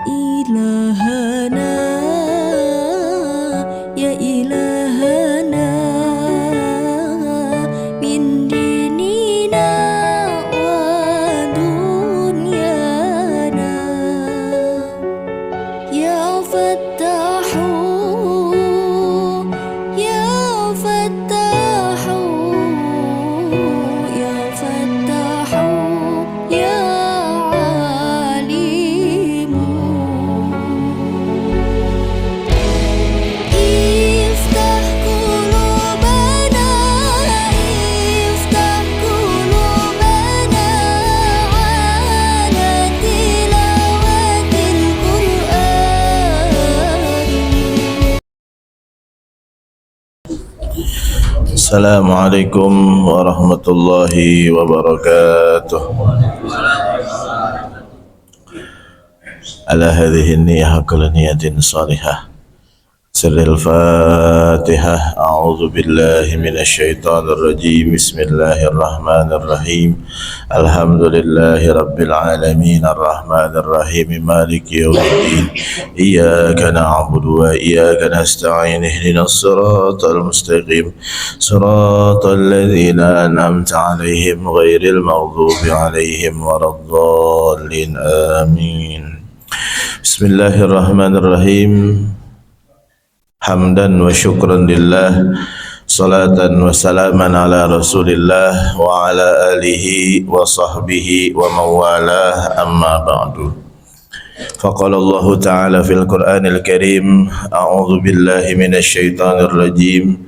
إلهنا يا إلهنا من ديننا ودنيانا يا فتاح يا فتاح يا فتاح يا عليم افتح قلوبنا افتح قلوبنا على تلاوة القرآن. Assalamualaikum warahmatullahi wabarakatuh. Ala hadhihi niyyah kullu niyatin salihah. Sirril Fatihah. A'udzu billahi minasy syaithanir rajim. Bismillahirrahmanirrahim. Alhamdulillahi rabbil alamin arrahmanir rahim maliki yaumiddin. Iyyaka na'budu wa iyyaka nasta'in. Ihdinas siratal mustaqim. Siratal ladzina an'amta 'alaihim ghairil maghdubi 'alaihim waladdallin. Amin. Bismillahirrahmanirrahim. Hamdan wa syukran lillah, salatan wa salaman ala rasulillah wa ala alihi wa sahbihi wa mawalah, amma ba'du. Faqala Allah ta'ala fil Qur'anil Karim, a'udzu billahi minasy syaithanir rajim.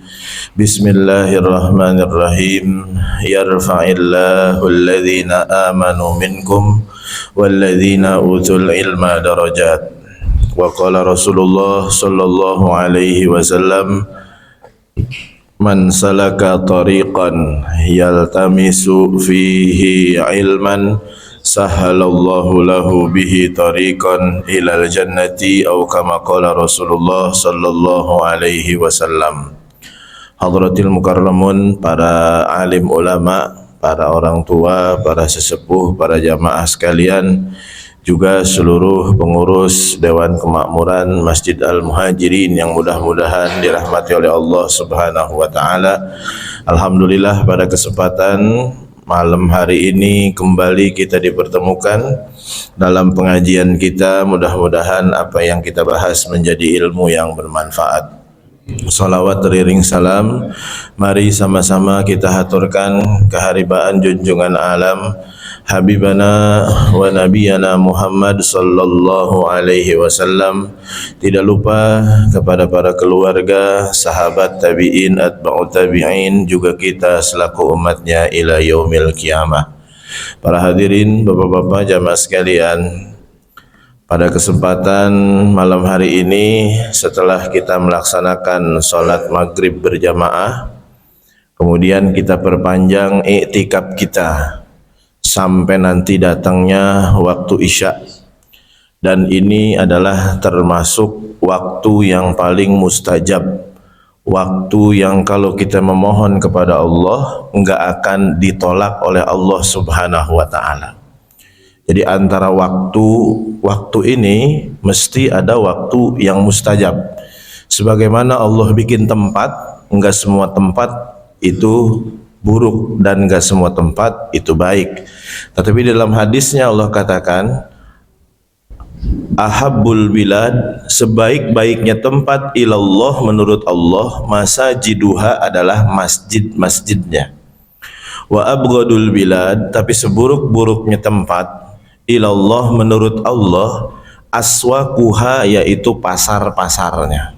Bismillahirrahmanirrahim. Yarfa'illahu alladhina amanu minkum walladhina utul ilma darajat. Wa qala Rasulullah sallallahu alaihi wasallam, man salaka tariqan yaltamisu fihi ilman sahalallahu lahu bihi tariqan ilal jannati, atau kama qala Rasulullah sallallahu alaihi wasallam. Hadratil mukarramun, para alim ulama, para orang tua, para sesepuh, para jamaah sekalian, juga seluruh pengurus Dewan Kemakmuran Masjid Al-Muhajirin yang mudah-mudahan dirahmati oleh Allah Subhanahu wa taala. Alhamdulillah, pada kesempatan malam hari ini kembali kita dipertemukan dalam pengajian kita. Mudah-mudahan apa yang kita bahas menjadi ilmu yang bermanfaat. Salawat teriring salam, mari sama-sama kita haturkan keharibaan junjungan alam Habibana wa Nabiyana Muhammad sallallahu alaihi wasallam. Tidak lupa kepada para keluarga, sahabat tabi'in, atba'ut tabi'in, juga kita selaku umatnya ila yaumil qiyamah. Para hadirin, bapak-bapak, jamaah sekalian, pada kesempatan malam hari ini, setelah kita melaksanakan sholat maghrib berjamaah, kemudian kita perpanjang iktikaf kita sampai nanti datangnya waktu isya, dan ini adalah termasuk waktu yang paling mustajab, waktu yang kalau kita memohon kepada Allah enggak akan ditolak oleh Allah Subhanahu wa taala. Jadi antara waktu ini mesti ada waktu yang mustajab. Sebagaimana Allah bikin tempat, enggak semua tempat itu buruk dan enggak semua tempat itu baik. Tetapi dalam hadisnya Allah katakan, ahabbul bilad, sebaik-baiknya tempat ilallah menurut Allah, masajiduha adalah masjid-masjidnya. Wa abghadul bilad, tapi seburuk-buruknya tempat ilallah menurut Allah, aswaquha, yaitu pasar-pasarnya.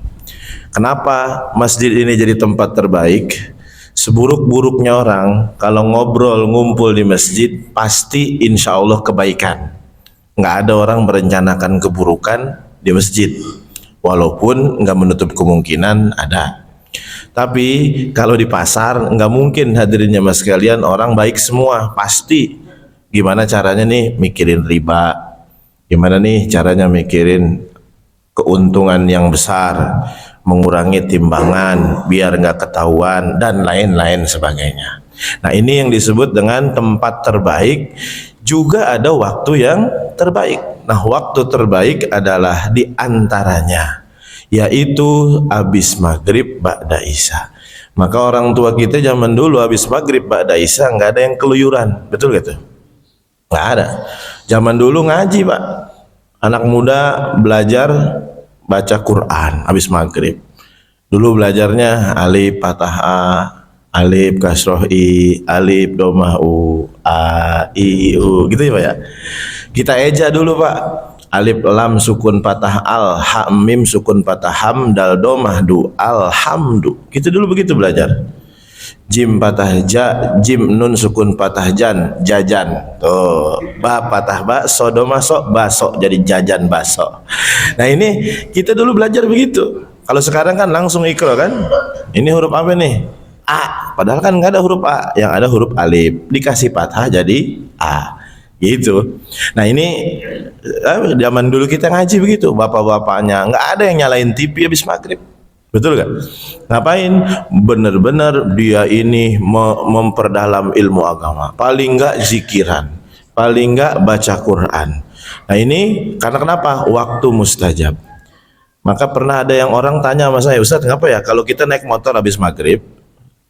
Kenapa masjid ini jadi tempat terbaik? Seburuk-buruknya orang kalau ngobrol ngumpul di masjid pasti insya Allah kebaikan. Nggak ada orang merencanakan keburukan di masjid, walaupun nggak menutup kemungkinan ada. Tapi kalau di pasar nggak mungkin, hadirinnya mas sekalian, orang baik semua. Pasti gimana caranya nih mikirin riba, gimana nih caranya mikirin keuntungan yang besar, mengurangi timbangan biar nggak ketahuan, dan lain-lain sebagainya. Nah, ini yang disebut dengan tempat terbaik. Juga ada waktu yang terbaik. Nah, waktu terbaik adalah di antaranya, yaitu habis maghrib ba'da isya. Maka orang tua kita zaman dulu habis maghrib ba'da isya nggak ada yang keluyuran, betul gitu? Nggak ada. Zaman dulu ngaji Pak, anak muda belajar baca Quran habis maghrib. Dulu belajarnya alif fathah a, alif kasroh i, alif domah u, a i u, gitu ya Pak ya. Kita eja dulu Pak, alif lam sukun fathah al, ha mim sukun fathah ham, dal domah du, alhamdu. Kita dulu begitu belajar. Jim fathah ja, jim nun sukun fathah jan, jajan. Tuh, ba fathah ba, so domah so, baso jadi jajan baso. Nah ini kita dulu belajar begitu. Kalau sekarang kan langsung ikro kan. Ini huruf apa nih? A. Padahal kan nggak ada huruf A, yang ada huruf alif. Dikasih fathah jadi A. Gitu. Nah ini zaman dulu kita ngaji begitu. Bapak-bapaknya nggak ada yang nyalain TV habis maghrib. Betul gak? Ngapain? Bener-bener dia ini memperdalam ilmu agama. Paling nggak zikiran, paling nggak baca Quran. Nah ini karena kenapa? Waktu mustajab. Maka pernah ada yang orang tanya sama saya, Ustaz, kenapa ya kalau kita naik motor habis maghrib,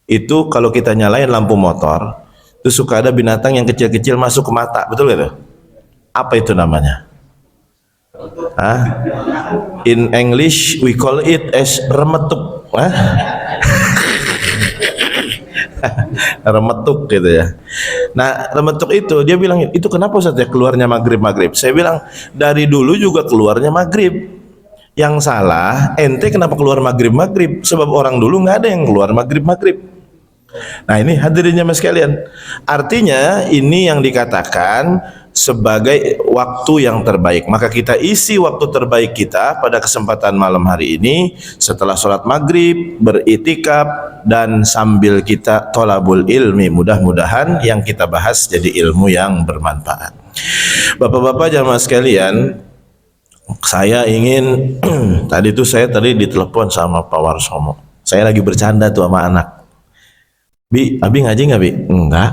itu kalau kita nyalain lampu motor, itu suka ada binatang yang kecil-kecil masuk ke mata, betul gak? Apa itu namanya? Hah? In English we call it as remetuk. Hah? Remetuk gitu ya. Nah remetuk itu dia bilang, itu kenapa Ustaz ya keluarnya maghrib-maghrib? Saya bilang dari dulu juga keluarnya maghrib. Yang salah ente kenapa keluar maghrib-maghrib? Sebab orang dulu nggak ada yang keluar maghrib-maghrib. Nah ini hadirinnya mas sekalian, artinya ini yang dikatakan sebagai waktu yang terbaik. Maka kita isi waktu terbaik kita pada kesempatan malam hari ini setelah sholat maghrib, beritikaf, dan sambil kita tolabul ilmi. Mudah-mudahan yang kita bahas jadi ilmu yang bermanfaat. Bapak-bapak jamaah sekalian, saya ingin tadi ditelepon sama Pak Warsomo. Saya lagi bercanda tuh sama anak. Bi, Abi ngaji nggak Bi? Enggak.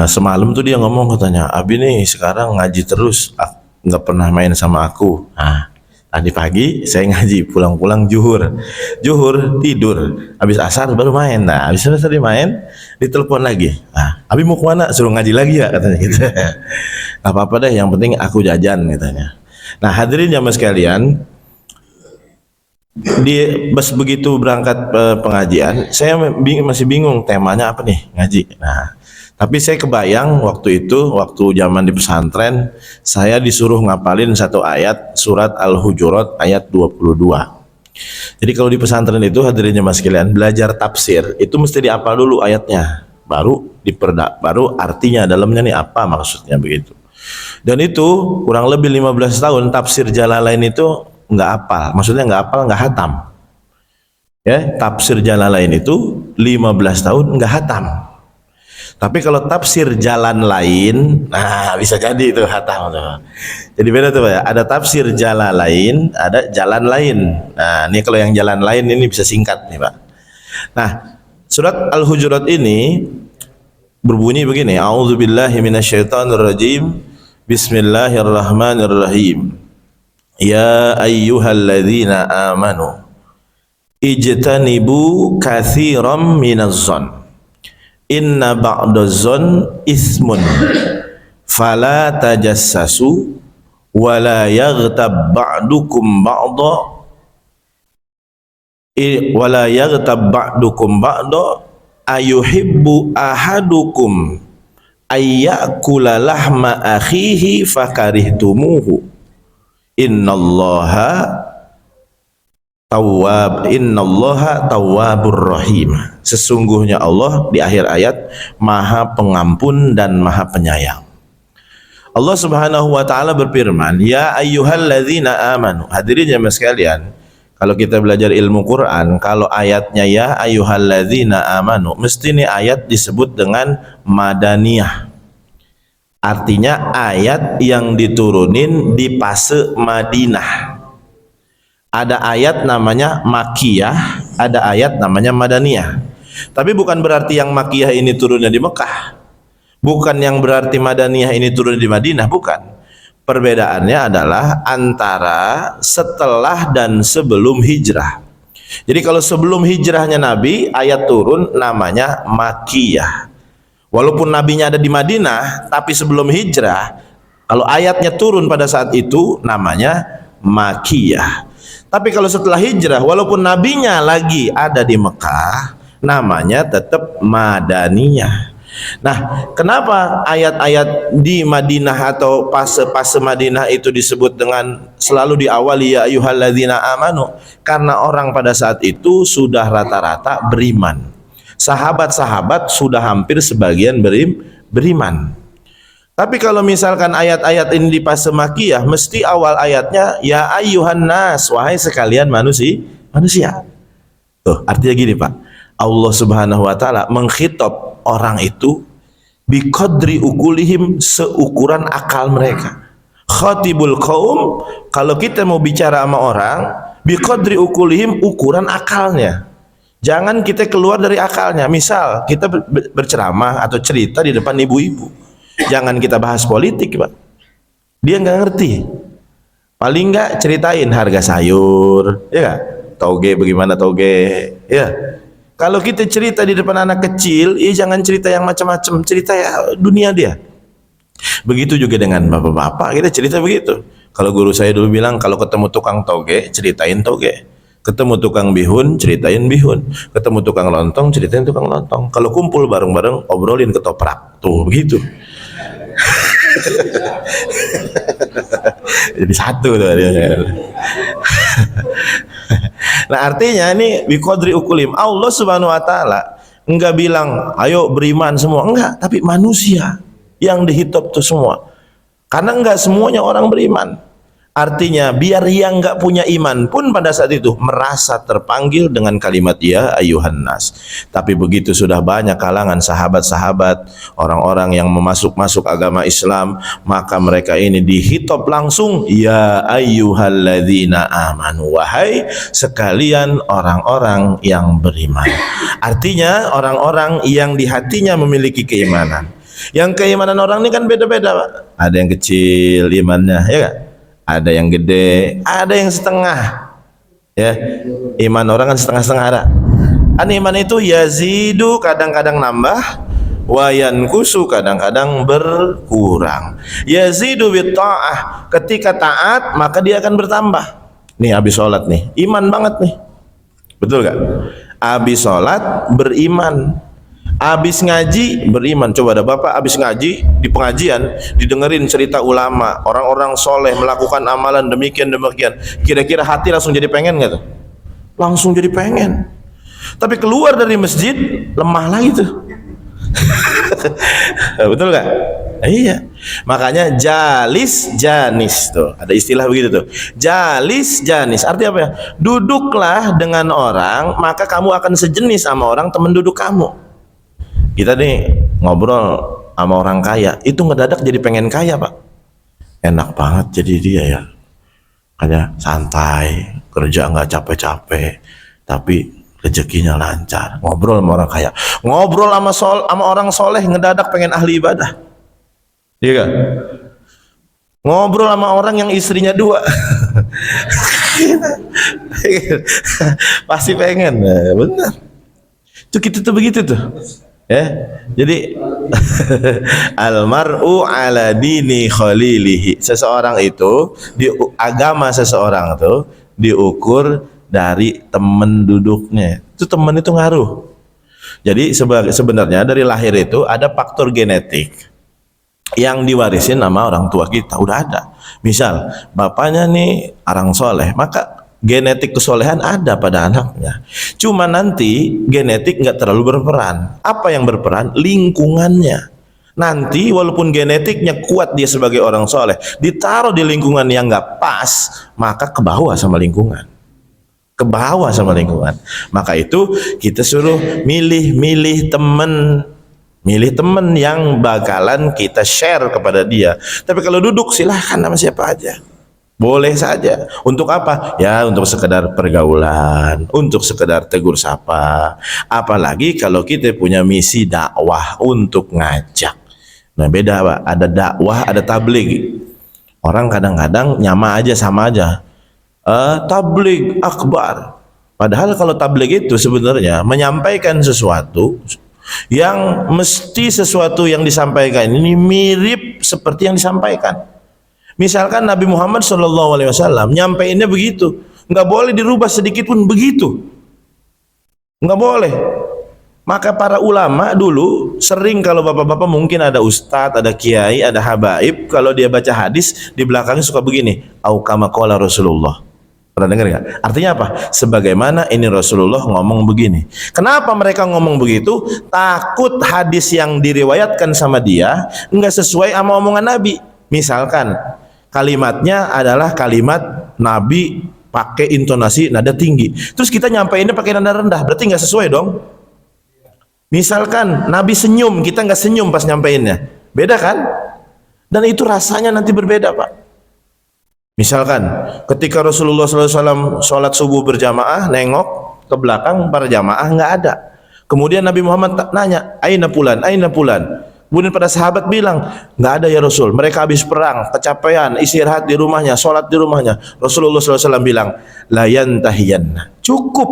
Semalam tuh dia ngomong katanya, Abi nih sekarang ngaji terus, nggak pernah main sama aku. Nah, tadi pagi saya ngaji, pulang-pulang zuhur tidur, habis asar baru main. Nah, habis tadi main, ditelepon lagi. Nah, Abi mau kemana? Suruh ngaji lagi ya katanya gitu. Gak apa-apa deh, yang penting aku jajan katanya. Nah hadirin jamaah sekalian, begitu berangkat pengajian, saya masih bingung temanya apa nih ngaji. Nah, tapi saya kebayang waktu itu, waktu zaman di pesantren, saya disuruh ngapalin satu ayat surat Al-Hujurat ayat 22. Jadi kalau di pesantren itu hadirin jamaah sekalian, belajar tafsir itu mesti dihafal dulu ayatnya, baru artinya dalamnya nih apa maksudnya begitu. Dan itu kurang lebih 15 tahun tafsir Jalalain itu nggak hafal, maksudnya nggak hafal, nggak hatam. Ya, tafsir Jalalain itu 15 tahun nggak hatam. Tapi kalau tafsir jalan lain, nah bisa jadi itu hatam tuh. Jadi beda tuh ya, ada tafsir Jalalain, ada jalan lain. Nah ini kalau yang jalan lain ini bisa singkat nih Pak. Nah surat Al-Hujurat ini berbunyi begini, A'udzubillahi minasyaitonirrajim. Bismillahirrahmanirrahim. Ya ayyuhalladzina amanu ijtanibu katsiran minaz-zon. Inna ba'daz-zon ismun. Fala tajassasu wa la yaghtab ba'dukum ba'da wa la yaghtab ba'dukum ba'da ayuhibbu ahadukum ayyakula lahma akhihi fakarihtumuhu innallaha tawwabur rahim. Sesungguhnya Allah di akhir ayat Maha Pengampun dan Maha Penyayang. Allah Subhanahu wa taala berfirman, ya ayyuhalladzina amanu. Hadirin jemaah sekalian, kalau kita belajar ilmu Quran, kalau ayatnya ya ayyuhalladzina amanu, mesti ini ayat disebut dengan madaniyah. Artinya ayat yang diturunin di fase Madinah. Ada ayat namanya Makkiyah, ada ayat namanya Madaniyah. Tapi bukan berarti yang Makkiyah ini turunnya di Mekah. Bukan yang berarti Madaniyah ini turun di Madinah, bukan. Perbedaannya adalah antara setelah dan sebelum hijrah. Jadi kalau sebelum hijrahnya Nabi, ayat turun namanya Makkiyah. Walaupun Nabinya ada di Madinah, tapi sebelum hijrah, kalau ayatnya turun pada saat itu namanya Makkiyah. Tapi kalau setelah hijrah, walaupun Nabinya lagi ada di Mekah, namanya tetap Madaniyah. Nah, kenapa ayat-ayat di Madinah atau fase-fase Madinah itu disebut dengan selalu diawali ya ayyuhalladzina amanu? Karena orang pada saat itu sudah rata-rata beriman. Sahabat-sahabat sudah hampir sebagian beriman. Tapi kalau misalkan ayat-ayat ini di fase Makkiyah, mesti awal ayatnya ya ayyuhan nas, wahai sekalian manusia. Tuh, artinya gini, Pak. Allah Subhanahu wa taala mengkhitab orang itu biqadri ukulihim, seukuran akal mereka. Khatibul qaum, kalau kita mau bicara sama orang, biqadri ukulihim, ukuran akalnya. Jangan kita keluar dari akalnya. Misal kita berceramah atau cerita di depan ibu-ibu, jangan kita bahas politik, Pak. Dia nggak ngerti. Paling nggak ceritain harga sayur, ya gak? Toge bagaimana toge, ya. Kalau kita cerita di depan anak kecil, jangan cerita yang macam-macam, cerita ya dunia dia. Begitu juga dengan bapak-bapak, kita cerita begitu. Kalau guru saya dulu bilang, kalau ketemu tukang toge, ceritain toge. Ketemu tukang bihun, ceritain bihun. Ketemu tukang lontong, ceritain tukang lontong. Kalau kumpul bareng-bareng, obrolin ketoprak. Tuh, begitu. Jadi satu tuh. Nah, artinya ini biqadri ukulim. Allah Subhanahu wa taala enggak bilang ayo beriman semua, enggak, tapi manusia yang dihitung tuh semua. Karena enggak semuanya orang beriman. Artinya biar yang enggak punya iman pun pada saat itu merasa terpanggil dengan kalimat ya ayyuhan nas. Tapi begitu sudah banyak kalangan sahabat-sahabat, orang-orang yang masuk agama Islam, maka mereka ini dihitop langsung ya ayyuhalladzina amanu, wahai sekalian orang-orang yang beriman. Artinya orang-orang yang di hatinya memiliki keimanan. Yang keimanan orang ini kan beda-beda, Pak. Ada yang kecil imannya, ya gak? Ada yang gede, ada yang setengah. Ya, iman orang kan setengah-setengah ada. Iman itu yazidu, kadang-kadang nambah, wa yankusu, kadang-kadang berkurang. Yazidu bitta'ah, ketika taat maka dia akan bertambah. Nih habis sholat nih, iman banget nih. Betul gak? Habis sholat beriman. Habis ngaji beriman. Coba ada bapak habis ngaji di pengajian, didengerin cerita ulama, orang-orang soleh melakukan amalan demikian, kira-kira hati langsung jadi pengen gak tuh? Langsung jadi pengen. Tapi keluar dari masjid lemah lagi tuh. Betul gak? Iya. Makanya jalis janis tuh, ada istilah begitu tuh. Jalis janis artinya apa ya? Duduklah dengan orang, maka kamu akan sejenis sama orang teman duduk kamu. Kita nih ngobrol sama orang kaya, itu ngedadak jadi pengen kaya, Pak. Enak banget jadi dia ya. Kayak santai, kerja nggak capek-capek, tapi rezekinya lancar. Ngobrol sama orang kaya, ngobrol sama orang soleh, ngedadak pengen ahli ibadah. Iya kan? Ngobrol sama orang yang istrinya 2. Pasti pengen, benar. Itu kita tuh begitu tuh. Ya, jadi almar'u ala dini khalilihi. Seseorang itu di agama seseorang itu diukur dari teman duduknya. Itu teman itu ngaruh. Jadi sebenarnya dari lahir itu ada faktor genetik yang diwarisin sama orang tua kita, udah ada. Misal bapaknya nih orang soleh, maka genetik kesolehan ada pada anaknya. Cuma nanti genetik nggak terlalu berperan. Apa yang berperan? Lingkungannya. Nanti walaupun genetiknya kuat dia sebagai orang soleh, ditaruh di lingkungan yang nggak pas, maka ke bawah sama lingkungan. Ke bawah sama lingkungan. Maka itu kita suruh milih teman. Milih teman yang bakalan kita share kepada dia. Tapi kalau duduk silahkan sama siapa aja. Boleh saja. Untuk apa? Ya untuk sekedar pergaulan, untuk sekedar tegur sapa. Apalagi kalau kita punya misi dakwah untuk ngajak. Nah beda, Pak. Ada dakwah, ada tabligh. Orang kadang-kadang nyama aja, sama aja. Tabligh akbar. Padahal kalau tabligh itu sebenarnya menyampaikan sesuatu yang mesti sesuatu yang disampaikan ini mirip seperti yang disampaikan. Misalkan Nabi Muhammad SAW nyampeinnya begitu, nggak boleh dirubah sedikit pun begitu, nggak boleh. Maka para ulama dulu sering, kalau bapak-bapak mungkin ada ustadz, ada kiai, ada habaib, kalau dia baca hadis di belakangnya suka begini, au kama qala Rasulullah. Pernah dengar nggak? Artinya apa? Sebagaimana ini Rasulullah ngomong begini. Kenapa mereka ngomong begitu? Takut hadis yang diriwayatkan sama dia nggak sesuai sama omongan Nabi. Misalkan kalimatnya adalah kalimat Nabi pakai intonasi nada tinggi, terus kita nyampeinnya pakai nada rendah, berarti nggak sesuai dong. Misalkan Nabi senyum, kita nggak senyum pas nyampeinnya, beda kan? Dan itu rasanya nanti berbeda, Pak. Misalkan ketika Rasulullah SAW sholat subuh berjamaah, nengok ke belakang para jamaah nggak ada. Kemudian Nabi Muhammad nanya, aina pulan, aina pulan. Kemudian pada sahabat bilang, nggak ada ya Rasul. Mereka habis perang, kecapean, istirahat di rumahnya, sholat di rumahnya. Rasulullah SAW bilang, la yantahiyanna. Cukup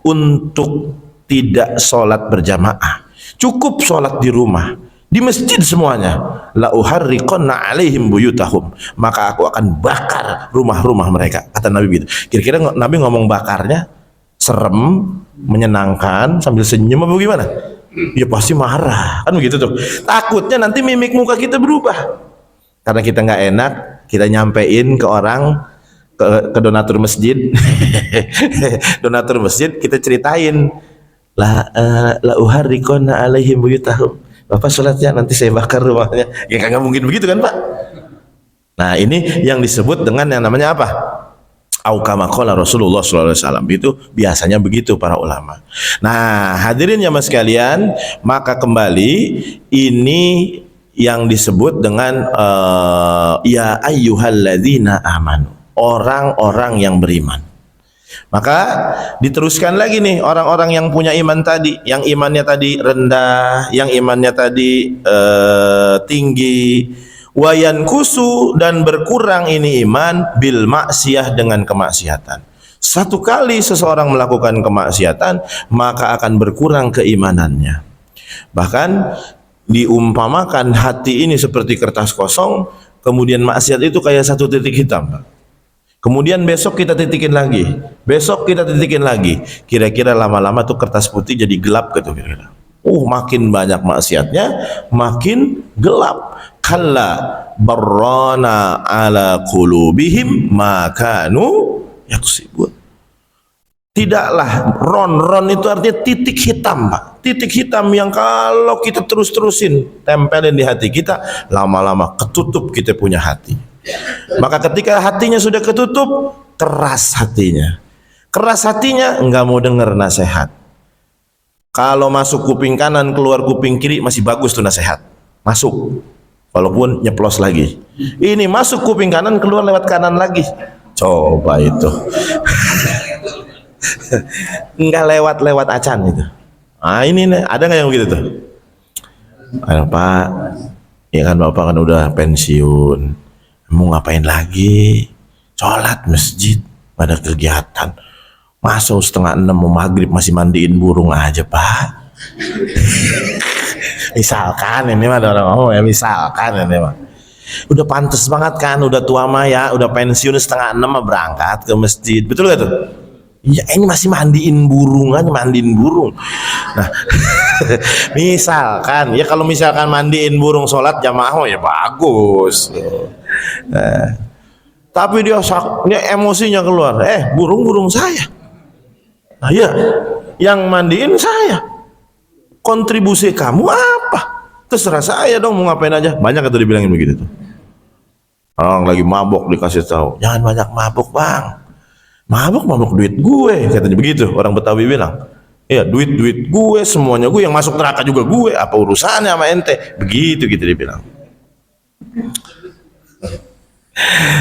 untuk tidak sholat berjamaah, cukup sholat di rumah, di masjid semuanya. La uharriqanna alaihim buyutahum, maka aku akan bakar rumah-rumah mereka, kata Nabi gitu. Kira-kira Nabi ngomong bakarnya serem, menyenangkan, sambil senyum apa gimana? Ya pasti marah, kan begitu tuh. Takutnya nanti mimik muka kita berubah, karena kita nggak enak, kita nyampein ke orang, ke donatur masjid, donatur masjid, kita ceritain, la uharriqanna alaihim buyutahum. Bapak sholatnya nanti saya bakar rumahnya. Ya kagak mungkin begitu kan, Pak? Nah, ini yang disebut dengan yang namanya apa? Au kama qala Rasulullah SAW. Itu biasanya begitu para ulama. Nah, hadirin jamaah sekalian, maka kembali ini yang disebut dengan ya ayyuhalladzina amanu, orang-orang yang beriman. Maka diteruskan lagi nih, orang-orang yang punya iman tadi, yang imannya tadi rendah, yang imannya tadi tinggi, wayan kusu, dan berkurang ini iman bil maksiyah, dengan kemaksiatan. Satu kali seseorang melakukan kemaksiatan, maka akan berkurang keimanannya. Bahkan diumpamakan hati ini seperti kertas kosong, kemudian maksiat itu kayak satu titik hitam, Pak. Kemudian besok kita titikin lagi, besok kita titikin lagi. Kira-kira lama-lama tuh kertas putih jadi gelap gitu kira-kira. Makin banyak maksiatnya, makin gelap. Kalla barrana ala qulubihim ma kanu yaksibun. Tidaklah, ron itu artinya titik hitam, Pak. Titik hitam yang kalau kita terus-terusin tempelin di hati kita, lama-lama ketutup kita punya hati. Maka ketika hatinya sudah ketutup, keras hatinya. Keras hatinya, enggak mau dengar nasihat. Kalau masuk kuping kanan, keluar kuping kiri, masih bagus tuh nasihat. Masuk, walaupun nyeplos lagi. Ini masuk kuping kanan, keluar lewat kanan lagi. Coba itu. Enggak lewat acan itu. Nah ini nih, ada nggak yang begitu tuh? Ayo Pak, ya kan Bapak kan udah pensiun. Mau ngapain lagi? Sholat masjid, pada kegiatan. Masa 5:30 mau maghrib masih mandiin burung aja, Pak? Misalkan ini mah ada orang ngomong ya, misalkan ini mah. Udah pantas banget kan, udah tua mah ya, udah pensiun 5:30 mah berangkat ke masjid. Betul gak tuh? Ya ini masih mandiin burung aja, mandiin burung. Nah, misalkan, ya kalau misalkan mandiin burung sholat jamaah ya bagus. Nah, tapi dia emosinya keluar, burung saya. Nah ya, yang mandiin saya. Kontribusi kamu apa? Terserah saya dong, mau ngapain aja. Banyak atau dibilangin begitu tuh. Orang lagi mabok dikasih tahu, jangan banyak mabok bang. Mabok duit gue, katanya begitu. Orang Betawi bilang, ya duit gue, semuanya gue, yang masuk neraka juga gue. Apa urusannya sama ente? Begitu gitu dia bilang.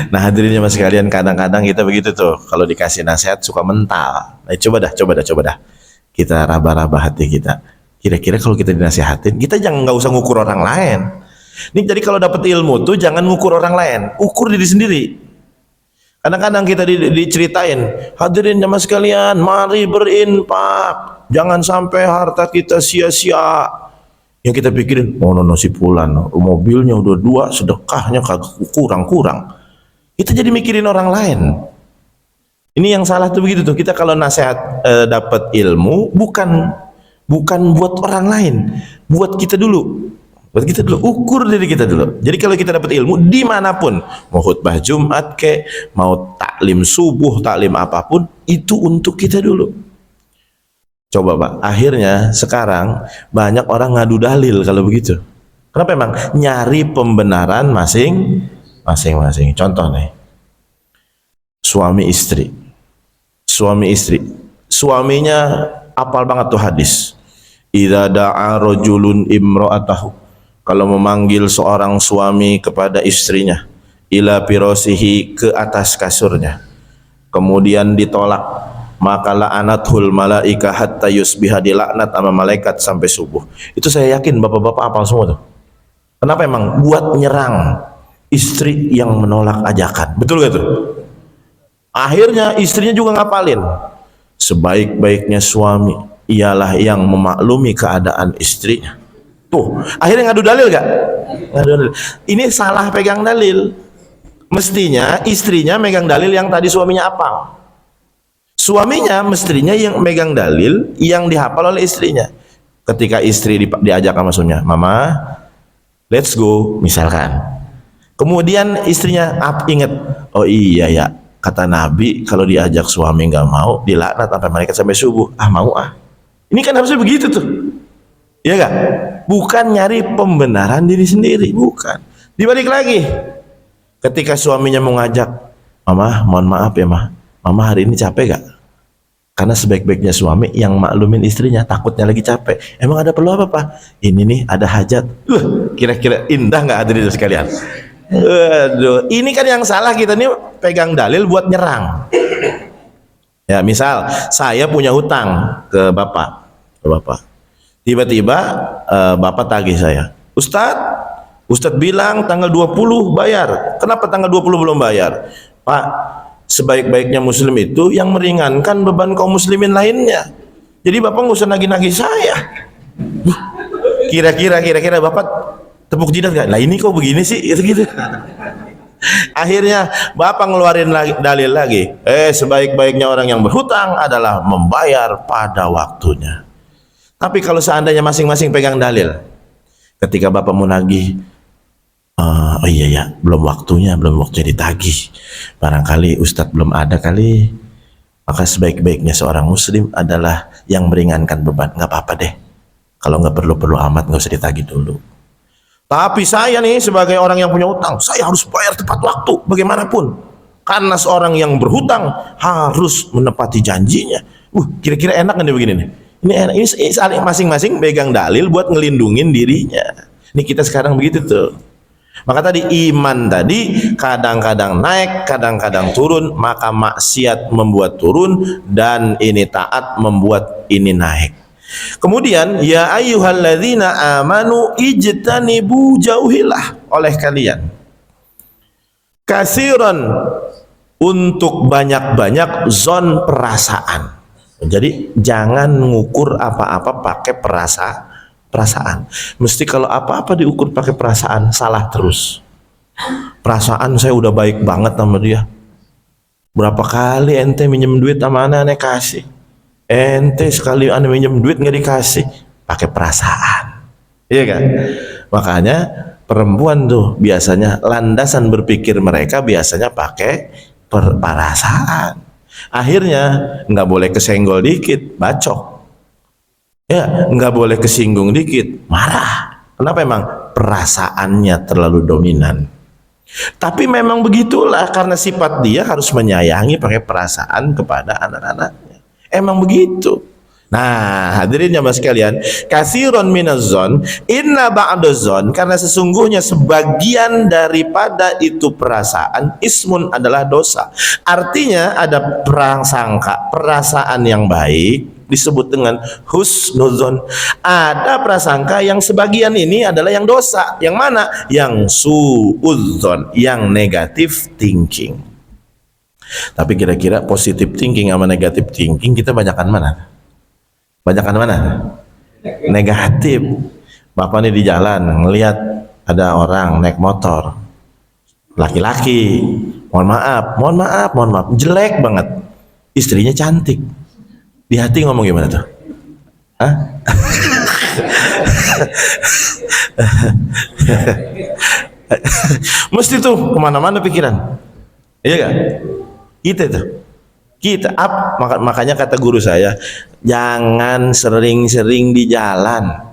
Nah hadirin mas sekalian, kadang-kadang kita begitu tuh, kalau dikasih nasihat suka mental. Nah coba dah kita raba-raba hati kita. Kira-kira kalau kita dinasihatin, kita jangan, nggak usah ngukur orang lain. Ini jadi kalau dapat ilmu tuh jangan ngukur orang lain, ukur diri sendiri. Kadang-kadang kita diceritain, hadirin jamaah sekalian, mari berinfak, jangan sampai harta kita sia-sia. Yang kita pikirin, oh no si Fulan, mobilnya udah 2, sedekahnya kagak kurang-kurang. Kita jadi mikirin orang lain. Ini yang salah tuh begitu tuh. Kita kalau nasihat dapat ilmu bukan buat orang lain, buat kita dulu. Buat kita dulu, ukur diri kita dulu. Jadi kalau kita dapat ilmu dimanapun, mau khutbah Jumat ke, mau taklim subuh, taklim apapun, itu untuk kita dulu. Coba Pak, akhirnya sekarang banyak orang ngadu dalil kalau begitu. Kenapa emang? Nyari pembenaran masing-masing. Contoh nih, suami istri. Suaminya apal banget tuh hadis. Idza da'a rajulun imra'atahu, kalau memanggil seorang suami kepada istrinya, ila firasihi, ke atas kasurnya, kemudian ditolak, maka la'anathul malaika hatta yusbiha, dilaknat sama malaikat sampai subuh. Itu saya yakin bapak-bapak apal semua tuh. Kenapa emang? Buat nyerang istri yang menolak ajakan. Betul gak tuh? Akhirnya istrinya juga ngapalin, sebaik-baiknya suami ialah yang memaklumi keadaan istrinya. Tuh, akhirnya ngadu dalil gak? Ngadu dalil. Ini salah pegang dalil. Mestinya istrinya megang dalil yang tadi suaminya apal. Suaminya mestinya yang megang dalil yang dihafal oleh istrinya. Ketika istri diajak sama suaminya, mama, let's go, misalkan. Kemudian istrinya inget, oh iya ya, kata Nabi kalau diajak suami nggak mau, dilaknat sampai malaikat sampai subuh. Mau. Ini kan harusnya begitu tuh. Iya gak? Bukan nyari pembenaran diri sendiri, bukan. Dibalik lagi, ketika suaminya mau ngajak, mama, mohon maaf ya mama hari ini capek gak? Karena sebaik-baiknya suami yang maklumin istrinya, takutnya lagi capek. Emang ada perlu apa Pak? Ini nih ada hajat. Kira-kira indah gak hadirin sekalian? Aduh, ini kan yang salah, kita nih pegang dalil buat nyerang. Ya misal saya punya hutang ke bapak. Tiba-tiba bapak tagih saya, Ustadz bilang tanggal 20 bayar. Kenapa tanggal 20 belum bayar? Pak, sebaik-baiknya muslim itu yang meringankan beban kaum muslimin lainnya. Jadi bapak nggak usah nagih-nagih saya. Kira-kira bapak tepuk jidat gak? Lah ini kok begini sih? Gitu. Akhirnya bapak ngeluarin dalil lagi. Sebaik-baiknya orang yang berhutang adalah membayar pada waktunya. Tapi kalau seandainya masing-masing pegang dalil, ketika bapak mau nagih, oh iya ya, belum waktunya ditagih. Barangkali Ustadz belum ada kali. Maka sebaik-baiknya seorang muslim adalah yang meringankan beban. Nggak apa-apa deh. Kalau nggak perlu-perlu amat, nggak usah ditagih dulu. Tapi saya nih sebagai orang yang punya utang, saya harus bayar tepat waktu bagaimanapun. Karena seorang yang berhutang harus menepati janjinya. Kira-kira enak nggak nih begini nih? Ini enak. Ini masing-masing pegang dalil buat ngelindungin dirinya. Ini kita sekarang begitu tuh. Maka tadi iman tadi kadang-kadang naik, kadang-kadang turun. Maka maksiat membuat turun dan ini taat membuat ini naik. Kemudian ya ayyuhalladzina amanu ijtanibu, jauhilah oleh kalian kasiran, untuk banyak-banyak zon perasaan. Jadi jangan ngukur apa-apa pakai perasaan. Mesti kalau apa-apa diukur pakai perasaan, salah terus. Perasaan saya udah baik banget sama dia. Berapa kali ente minjem duit sama aneh kasih. Ente sekali aneh minjem duit nggak dikasih, pakai perasaan. Iya kan? Makanya perempuan tuh biasanya landasan berpikir mereka biasanya pakai perasaan. Akhirnya nggak boleh kesenggol dikit, bacok. Ya, nggak boleh kesinggung dikit, marah. Kenapa? Emang perasaannya terlalu dominan. Tapi memang begitulah, karena sifat dia harus menyayangi pakai perasaan kepada anak-anaknya. Emang begitu. Nah, hadirin jamaah sekalian, katsiron minazzon, inna ba'dazon, karena sesungguhnya sebagian daripada itu perasaan, ismun adalah dosa. Artinya ada prasangka, perasaan yang baik, disebut dengan husnudzon. Ada prasangka yang sebagian ini adalah yang dosa. Yang mana? Yang suudzon, yang negatif thinking. Tapi kira-kira positive thinking sama negative thinking kita banyakan mana? Banyakan mana? Negatif. Bapak nih di jalan ngelihat ada orang naik motor, laki-laki, mohon maaf, jelek banget, istrinya cantik, di hati ngomong gimana tuh? Hah? Mesti tuh kemana-mana pikiran, iya gak? Kita makanya kata guru saya, jangan sering-sering di jalan.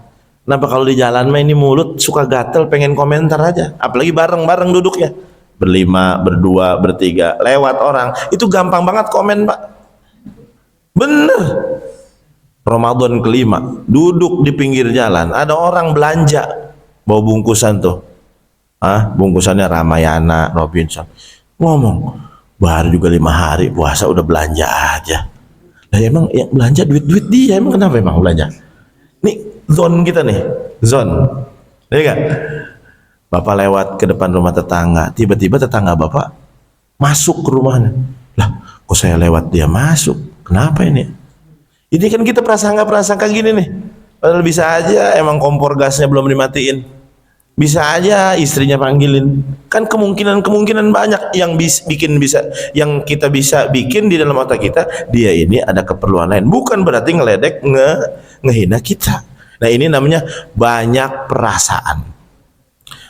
Kenapa? Kalau di jalan mah ini mulut suka gatel, pengen komentar aja. Apalagi bareng-bareng duduknya, berlima, berdua, bertiga, lewat orang, itu gampang banget komen, Pak. Bener. Ramadan kelima, duduk di pinggir jalan, ada orang belanja, bawa bungkusan tuh, bungkusannya Ramayana, Robinson, ngomong, baru juga 5 hari puasa udah belanja aja. Nah emang yang belanja duit dia, emang kenapa emang belanja? Nih zone kita nih, zone, ya gak? Bapak lewat ke depan rumah tetangga, tiba-tiba tetangga bapak masuk ke rumahnya. Lah, kok saya lewat dia masuk? Kenapa ini? Ini kan kita prasangka gini nih. Padahal bisa aja emang kompor gasnya belum dimatiin. Bisa aja istrinya panggilin. Kan kemungkinan banyak yang yang kita bisa bikin di dalam otak kita. Dia ini ada keperluan lain. Bukan berarti ngeledek, ngehina kita. Nah ini namanya banyak perasaan.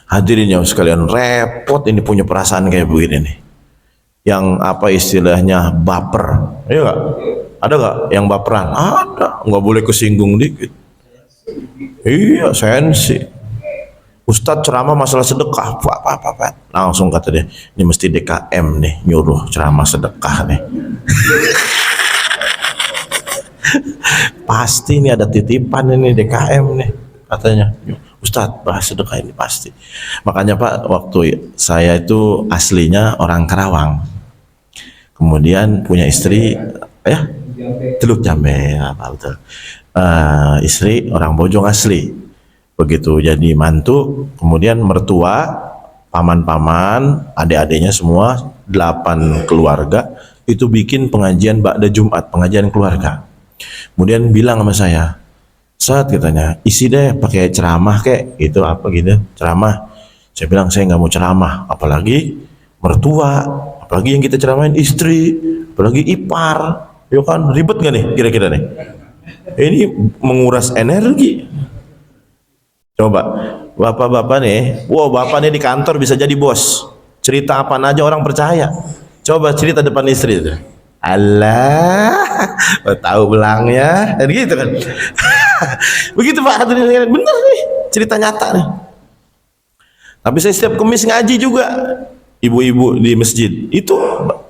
Hadirin yang sekalian, repot ini punya perasaan kayak begini nih. Yang apa istilahnya baper. Iya gak? Ada gak yang baperan? Ada. Nggak boleh kesinggung dikit. Iya, sensi. Ustadz ceramah masalah sedekah, apa. Langsung kata dia, ini mesti DKM nih, nyuruh ceramah sedekah nih. Pasti ini ada titipan ini DKM nih, katanya. Ustadz bahas sedekah ini pasti. Makanya Pak, waktu saya itu aslinya orang Karawang, kemudian punya istri, Teluk Jambe, betul. Istri orang Bojong asli. Begitu jadi mantu, kemudian mertua, paman-paman, adik-adiknya semua 8 keluarga itu bikin pengajian ba'da Jumat, pengajian keluarga. Kemudian bilang sama saya, "Ustaz," katanya, "isi deh pakai ceramah kek, itu apa gitu, ceramah." Saya bilang saya nggak mau ceramah, apalagi mertua, apalagi yang kita ceramahin istri, apalagi ipar, ya kan ribet nggak nih kira-kira nih? Ini menguras energi. Coba, bapak-bapak nih, bapak nih di kantor bisa jadi bos. Cerita apa aja orang percaya. Coba cerita depan istri itu. Allah, tahu belangnya, dan gitu kan. Begitu Pak, bener nih, cerita nyata nih. Tapi saya setiap Kamis ngaji juga. Ibu-ibu di masjid, itu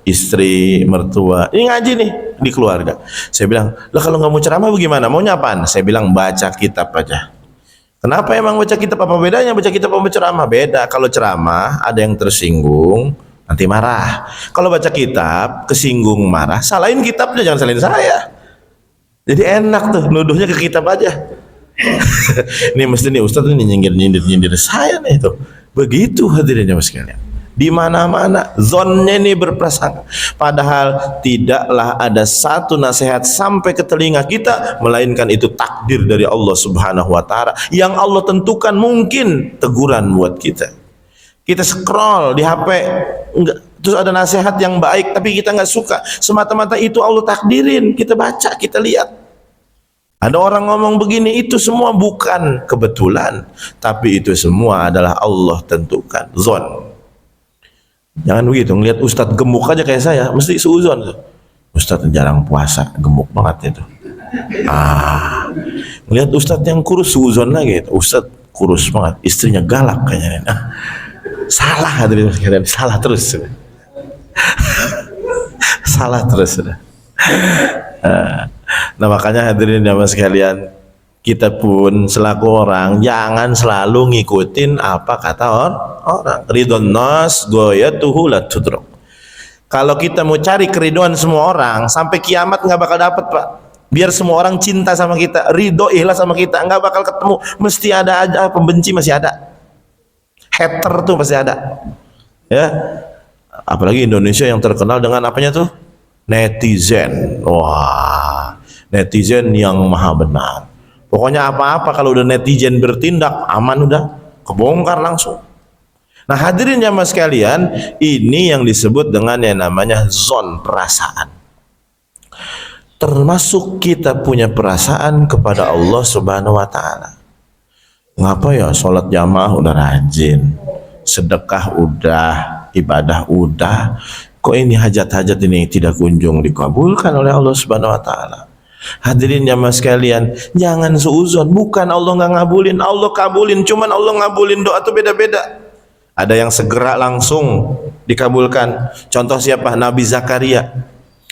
istri, mertua, ini ngaji nih di keluarga. Saya bilang, lah kalau nggak mau ceramah bagaimana? Maunya apaan? Saya bilang baca kitab aja. Kenapa emang baca kitab, apa bedanya baca kitab sama ceramah? Beda. Kalau ceramah ada yang tersinggung, nanti marah. Kalau baca kitab, kesinggung marah, salahin kitabnya, jangan salahin saya. Jadi enak tuh, nuduhnya ke kitab aja. Ini mesti nih Ustadz ini nyindir saya nih tuh. Begitu hadirinnya mas sekalian. Di mana-mana zonnya ini berprasangka. Padahal tidaklah ada satu nasihat sampai ke telinga kita melainkan itu takdir dari Allah Subhanahu wa taala yang Allah tentukan, mungkin teguran buat kita. Kita scroll di HP terus ada nasihat yang baik tapi kita nggak suka, semata-mata itu Allah takdirin, kita baca, kita lihat. Ada orang ngomong begini, itu semua bukan kebetulan, tapi itu semua adalah Allah tentukan. Zon. Jangan begitu, ngelihat ustadz gemuk aja kayak saya, mesti seuzon tuh. Ustadz jarang puasa, gemuk banget itu. Ngelihat ustadz yang kurus, seuzon lagi. Ustadz kurus banget, istrinya galak kayaknya. Salah hadirin sekalian, salah terus. Salah terus. Nah makanya hadirin jamaah sekalian, kita pun selaku orang jangan selalu ngikutin apa kata orang. Ridwan nas goyatuhu la tudrok. Kalau kita mau cari keriduan semua orang sampai kiamat nggak bakal dapat Pak. Biar semua orang cinta sama kita, ridho, ikhlas sama kita. Nggak bakal ketemu, mesti ada aja pembenci, masih ada. Hater tuh pasti ada. Ya. Apalagi Indonesia yang terkenal dengan apanya tuh? Netizen. Wah, netizen yang maha benar. Pokoknya apa-apa kalau udah netizen bertindak, aman udah, kebongkar langsung. Nah hadirin jamaah sekalian, ini yang disebut dengan yang namanya zon perasaan. Termasuk kita punya perasaan kepada Allah Subhanahu wa Ta'ala. Ngapa ya sholat jamaah udah rajin, sedekah udah, ibadah udah, kok ini hajat-hajat ini tidak kunjung dikabulkan oleh Allah Subhanahu wa Ta'ala. Hadirin jamaah sekalian, jangan suuzon, bukan Allah nggak ngabulin, Allah kabulin, cuman Allah ngabulin doa tuh beda-beda. Ada yang segera langsung dikabulkan. Contoh siapa? Nabi Zakaria.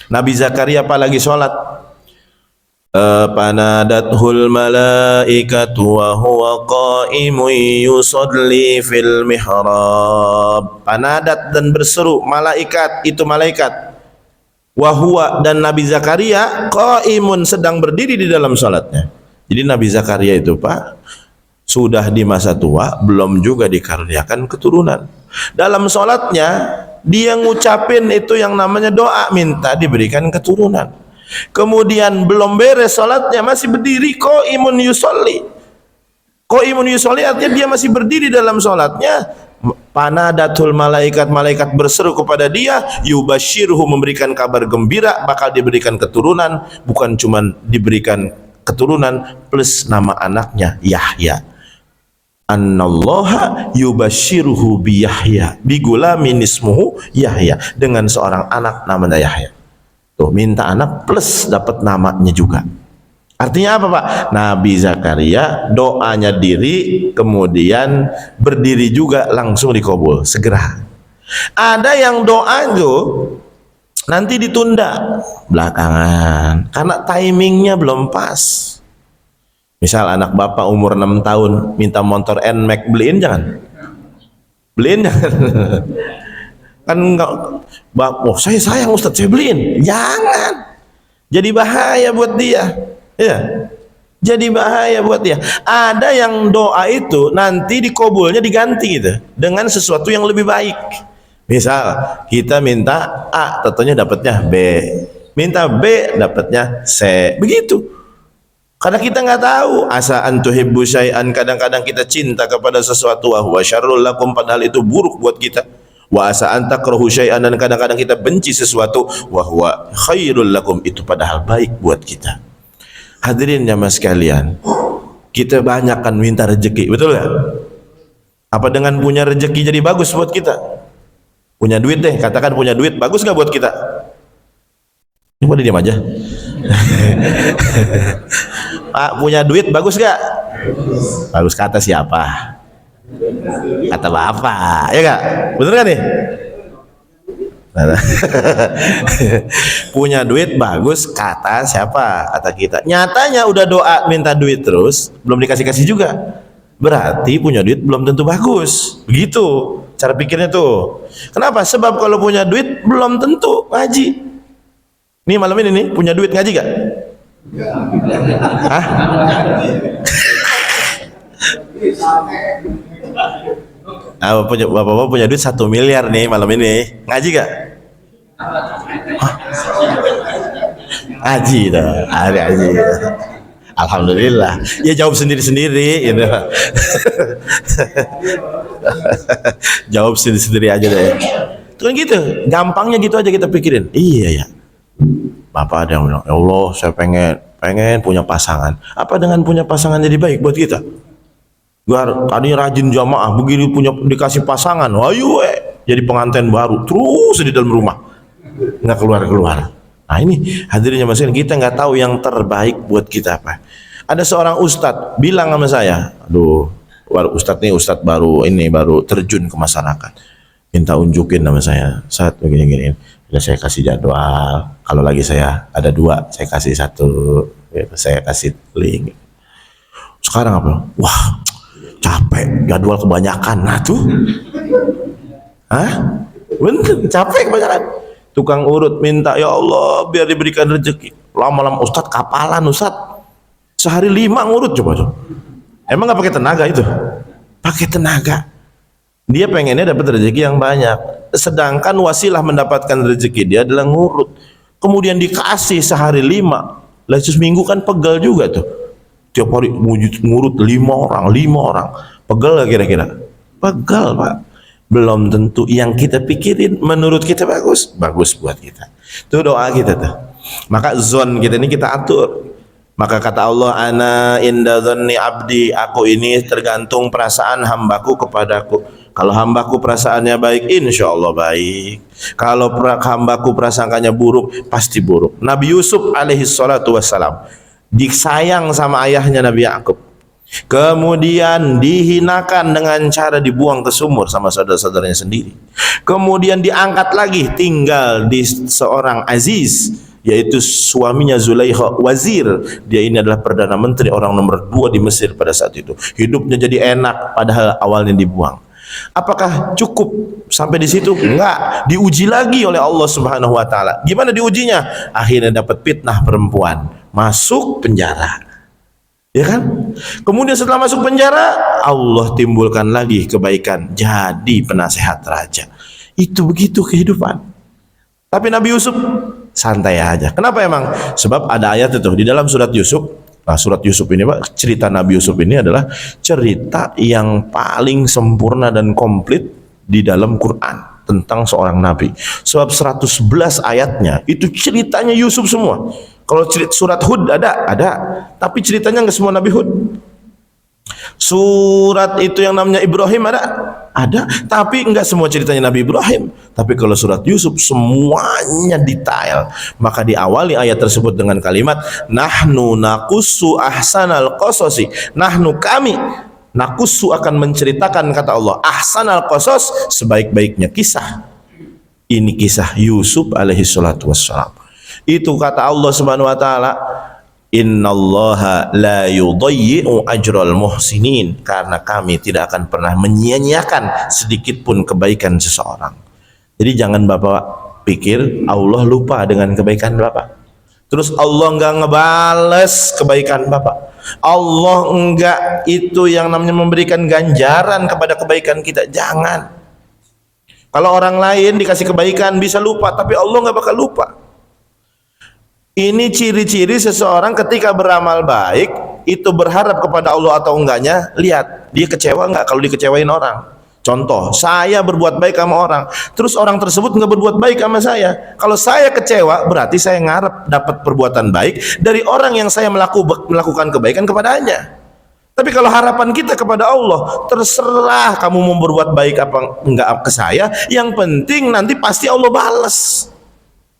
Nabi Zakaria apalagi sholat, panadathul malaikatu wa huwa qaimun yusalli fil mihrab. Panadat dan berseru malaikat, itu malaikat. Wa huwa, dan Nabi Zakaria qaimun, sedang berdiri di dalam sholatnya. Jadi Nabi Zakaria itu Pak sudah di masa tua, belum juga dikaruniakan keturunan. Dalam sholatnya dia ngucapin itu yang namanya doa, minta diberikan keturunan. Kemudian belum beres sholatnya, masih berdiri, qaimun yusolli. Qaimun yusolli artinya dia masih berdiri dalam sholatnya. Panadatul malaikat, malaikat berseru kepada dia, yubashirhu, memberikan kabar gembira, bakal diberikan keturunan. Bukan cuma diberikan keturunan, plus nama anaknya Yahya. Annallaha yubashshiruhu bi Yahya bi gulamin ismuhu Yahya, dengan seorang anak namanya Yahya. Tuh, minta anak plus dapat namanya juga. Artinya apa Pak? Nabi Zakaria doanya diri, kemudian berdiri juga langsung dikabul segera. Ada yang doa itu nanti ditunda belakangan karena timingnya belum pas. Misal anak bapak umur 6 tahun minta motor NMAX, beliin jangan? Beliin jangan? Kan enggak, oh saya sayang Ustaz, saya beliin. Jangan. Jadi bahaya buat dia. Ya. Jadi bahaya buat dia. Ada yang doa itu nanti dikabulnya diganti gitu dengan sesuatu yang lebih baik. Misal kita minta A, tentunya dapatnya B. Minta B, dapatnya C. Begitu. Karena kita nggak tahu, asa antuhibbu syai'an, kadang-kadang kita cinta kepada sesuatu wa huwa syarrul lakum, padahal itu buruk buat kita. Wa asa antakrahu syai'an, dan kadang-kadang kita benci sesuatu wa huwa khairul lakum, itu padahal baik buat kita. Hadirin jamaah sekalian, kita banyakkan minta rezeki, betul nggak? Apa dengan punya rezeki jadi bagus buat kita? Punya duit deh, katakan punya duit, bagus nggak buat kita? Ini boleh diam aja. Pak, punya duit bagus gak? Bagus kata siapa? Kata bapak, ya gak? Bener kan nih? Punya duit bagus kata siapa? Kata kita. Nyatanya udah doa minta duit terus, belum dikasih-kasih juga. Berarti punya duit belum tentu bagus. Begitu cara pikirnya tuh. Kenapa? Sebab kalau punya duit belum tentu ngaji. Nih malam ini nih punya duit ngaji gak? Hah? Bapak-bapak punya duit 1 miliar nih malam ini, ngaji gak? Hah? Ngaji dah, ada ngaji. Alhamdulillah. Ya jawab sendiri-sendiri gitu. Jawab sendiri-sendiri aja deh. Itu kan gitu, gampangnya gitu aja kita pikirin. Iya ya. Bapak ada yang bilang, ya Allah saya pengen punya pasangan. Apa dengan punya pasangan jadi baik buat kita? Gua tadinya rajin jamaah, begini punya dikasih pasangan, ayo jadi pengantin baru terus di dalam rumah, nggak keluar. Nah ini hadirnya masing kita nggak tahu yang terbaik buat kita apa. Ada seorang ustadz bilang sama saya, aduh, ustadz baru terjun ke masyarakat, minta unjukin nama saya, saat begini. Ya, saya kasih jadwal, kalau lagi saya ada 2 saya kasih 1, ya, saya kasih link. Sekarang apa? Wah capek, jadwal kebanyakan. Nah tuh, bener capek kebanyakan. tukang urut minta, ya Allah biar diberikan rezeki. Lama-lama Ustadz kapalan Ustadz, sehari 5 ngurut coba tuh. Emang nggak pakai tenaga itu? Pakai tenaga. Dia pengennya dapat rezeki yang banyak, sedangkan wasilah mendapatkan rezeki dia adalah ngurut. Kemudian dikasih sehari 5, lah seminggu kan pegal juga tuh. Tiap hari ngurut 5 orang, pegal gak kira-kira? Pegal Pak. Belum tentu yang kita pikirin menurut kita bagus buat kita. Itu doa kita tuh. Maka zon kita ini kita atur. Maka kata Allah, ana inda dzanni abdi, aku ini tergantung perasaan hambaku kepadaku. Kalau hambaku perasaannya baik, insya Allah baik. Kalau hambaku perasaannya buruk, pasti buruk. Nabi Yusuf alaihi salatu wassalam disayang sama ayahnya Nabi Yakub, kemudian dihinakan dengan cara dibuang ke sumur sama saudara-saudaranya sendiri, kemudian diangkat lagi tinggal di seorang aziz, yaitu suaminya Zulaikha, wazir. Dia ini adalah perdana menteri, orang nomor 2 di Mesir pada saat itu. Hidupnya jadi enak padahal awalnya dibuang. Apakah cukup sampai di situ? Enggak, diuji lagi oleh Allah Subhanahu wa taala. Gimana diujinya? Akhirnya dapat fitnah perempuan, masuk penjara. Ya kan? Kemudian setelah masuk penjara, Allah timbulkan lagi kebaikan, jadi penasehat raja. Itu begitu kehidupan. Tapi Nabi Yusuf santai aja. Kenapa emang? Sebab ada ayat itu di dalam surat Yusuf. Nah, surat Yusuf ini Pak, cerita Nabi Yusuf ini adalah cerita yang paling sempurna dan komplit di dalam Quran tentang seorang nabi. Sebab 111 ayatnya itu ceritanya Yusuf semua. Kalau surat Hud ada, tapi ceritanya nggak semua Nabi Hud. Surat itu yang namanya Ibrahim ada, tapi enggak semua ceritanya Nabi Ibrahim. Tapi kalau surat Yusuf semuanya detail. Maka diawali ayat tersebut dengan kalimat nahnu naqussu ahsanal qasasi. Nahnu kami naqussu akan menceritakan, kata Allah, ahsanal qasas, sebaik-baiknya kisah. Ini kisah Yusuf alaihi salatu wassalam. Itu kata Allah Subhanahu wa taala, innallaha la yudayyi'u ajral muhsinin, karena kami tidak akan pernah menyia-nyiakan sedikit pun kebaikan seseorang. Jadi jangan Bapak pikir Allah lupa dengan kebaikan Bapak, terus Allah enggak ngebales kebaikan Bapak. Allah enggak itu yang namanya memberikan ganjaran kepada kebaikan kita. Jangan. Kalau orang lain dikasih kebaikan bisa lupa, tapi Allah enggak bakal lupa. Ini ciri-ciri seseorang ketika beramal baik itu berharap kepada Allah atau enggaknya. Lihat, dia kecewa enggak kalau dikecewain orang. Contoh, saya berbuat baik sama orang, terus orang tersebut enggak berbuat baik sama saya. Kalau saya kecewa, berarti saya ngarep dapat perbuatan baik dari orang yang saya melakukan kebaikan kepadanya. Tapi kalau harapan kita kepada Allah, terserah kamu mau berbuat baik apa enggak ke saya, yang penting nanti pasti Allah balas.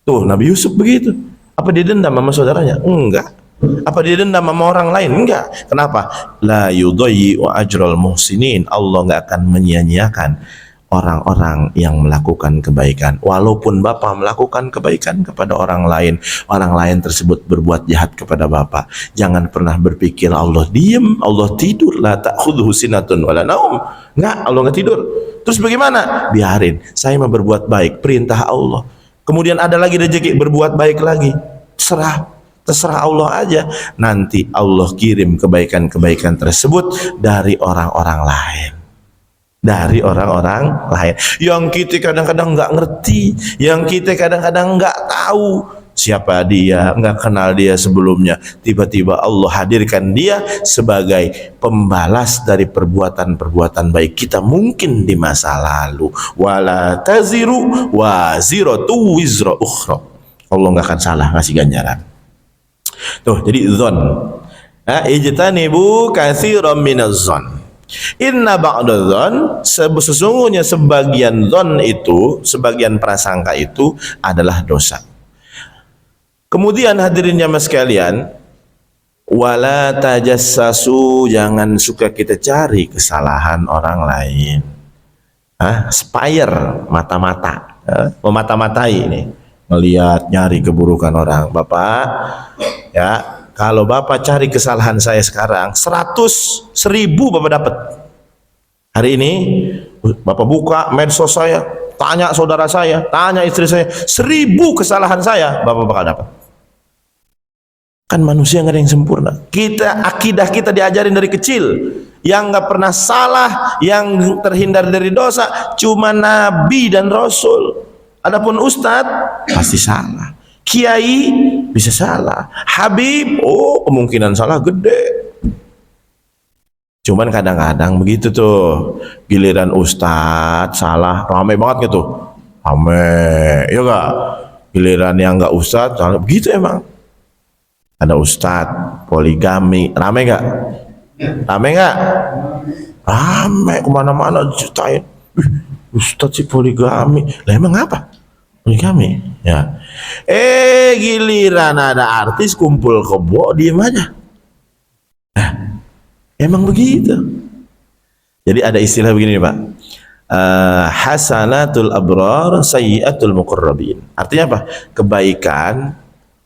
Tuh, Nabi Yusuf begitu. Apa dia dendam sama saudaranya? Enggak. Apa dia dendam sama orang lain? Enggak. Kenapa? La yudayyi'u ajral muhsinin. Allah enggak akan menyia-nyiakan orang-orang yang melakukan kebaikan. Walaupun Bapak melakukan kebaikan kepada orang lain tersebut berbuat jahat kepada Bapak, jangan pernah berpikir Allah diem, Allah tidur. La ta'khudhuhu sinatun wala naum. Enggak, Allah enggak tidur. Terus bagaimana? Biarin, saya mau berbuat baik, perintah Allah. Kemudian ada lagi rezeki, berbuat baik lagi. Terserah Allah aja. Nanti Allah kirim kebaikan-kebaikan tersebut dari orang-orang lain. Dari orang-orang lain. Yang kita kadang-kadang nggak ngerti, yang kita kadang-kadang nggak tahu siapa dia, nggak kenal dia sebelumnya. Tiba-tiba Allah hadirkan dia sebagai pembalas dari perbuatan-perbuatan baik kita mungkin di masa lalu. Wala taziru waziratu wizra ukhra. Allah nggak akan salah ngasih ganjaran. Tuh, jadi dzon. Ijtanibu katsiran minaz dzon. Inna ba'da dzon, sesungguhnya sebagian dzon itu, sebagian prasangka itu adalah dosa. Kemudian hadirin jamaah sekalian, wala tajassasu, jangan suka kita cari kesalahan orang lain. Spire, mata-mata, memata-matai ini, melihat nyari keburukan orang. Bapak, ya, kalau Bapak cari kesalahan saya sekarang, 100, 1000 Bapak dapat. Hari ini Bapak buka medsos saya, tanya saudara saya, tanya istri saya, 1000 kesalahan saya, Bapak bakal dapat. Kan manusia nggak ada yang sempurna. Akidah kita diajarin dari kecil, yang nggak pernah salah, yang terhindar dari dosa, cuma Nabi dan Rasul. Adapun Ustadz pasti salah, Kiai bisa salah, Habib, kemungkinan salah gede. Cuman kadang-kadang begitu tuh, giliran Ustadz salah, ramai banget gitu, ramai, ya gak? Giliran yang nggak Ustadz salah, begitu emang. Ada Ustadz poligami, ramai gak? Ramai gak? Ramai, kemana-mana diceritain, Ustadz sih poligami, lah emang apa? Poligami, ya. Giliran ada artis kumpul kebo, diem aja. Emang begitu. Jadi ada istilah begini Pak, hasanatul abrar sayyiatul muqarrabin. Artinya apa? Kebaikan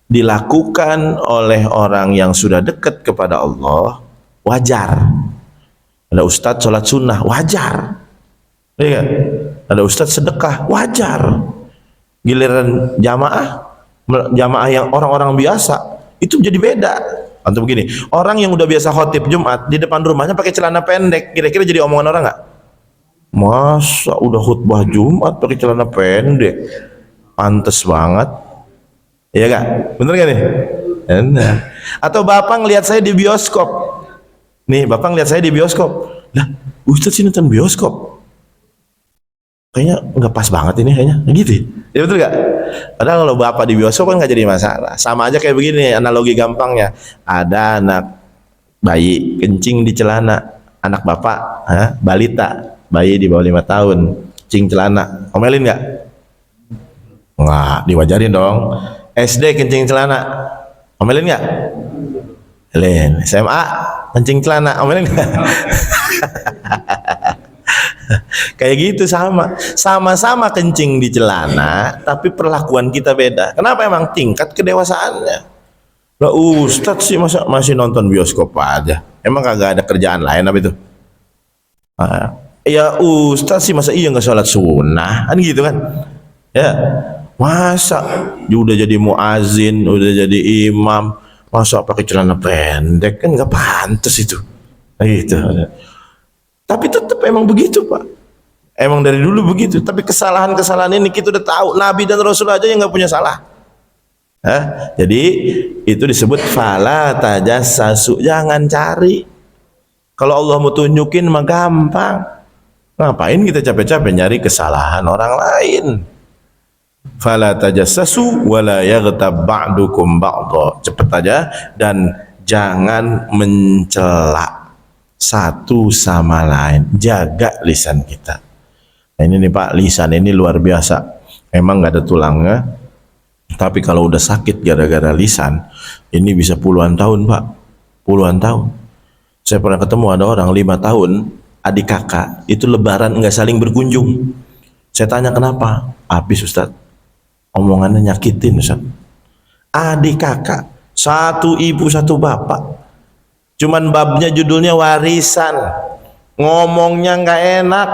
dilakukan oleh orang yang sudah dekat kepada Allah wajar. Ada ustadz sholat sunnah wajar, ya. Ada ustadz sedekah wajar. Giliran jamaah yang orang-orang biasa itu jadi beda. Atau begini, orang yang udah biasa khotib Jumat di depan rumahnya pakai celana pendek, kira-kira jadi omongan orang nggak? Masa udah khutbah Jumat pakai celana pendek, pantes banget, iya gak? Bener gak nih? Enak. Atau bapak ngeliat saya di bioskop, nih bapak ngeliat saya di bioskop, lah Ustadz sih nonton bioskop, kayaknya nggak pas banget ini kayaknya, gitu ya betul gak? Padahal kalau bapak di bioskop kan nggak jadi masalah. Sama aja kayak begini, analogi gampangnya, ada anak bayi kencing di celana, anak bapak balita, bayi di bawah 5 tahun kencing celana, omelin nggak? Nggak, diwajarin dong. SD kencing celana, omelin nggak? Omelin. SMA kencing celana, omelin nggak? Kayak gitu, sama-sama kencing di celana, tapi perlakuan kita beda. Kenapa? Emang tingkat kedewasaannya. Lah Ustadz sih masih nonton bioskop aja, emang kagak ada kerjaan lain apa itu? Ya Ustadz sih masa iya nggak sholat sunnah, kan gitu kan? Ya masa udah jadi muazin, udah jadi imam, masa pakai celana pendek, kan nggak pantas itu. Nah, gitu. Tapi tetap emang begitu Pak, emang dari dulu begitu. Tapi kesalahan-kesalahan ini kita udah tahu, Nabi dan Rasul aja yang nggak punya salah. Jadi itu disebut fala tajassasu, jangan cari. Kalau Allah mau tunjukin mah gampang, ngapain kita capek-capek nyari kesalahan orang lain? Fala tajassasu wala yaghtab ba'dukum ba'dha, cepet aja, dan jangan mencela satu sama lain, jaga lisan kita. Nah ini nih Pak, lisan ini luar biasa, emang nggak ada tulangnya, tapi kalau udah sakit gara-gara lisan, ini bisa puluhan tahun Pak, puluhan tahun. Saya pernah ketemu ada orang 5 tahun, adik kakak, itu lebaran nggak saling berkunjung. Saya tanya kenapa? Habis Ustadz, omongannya nyakitin Ustadz. Adik kakak, satu ibu satu bapak, cuman babnya judulnya warisan, ngomongnya nggak enak,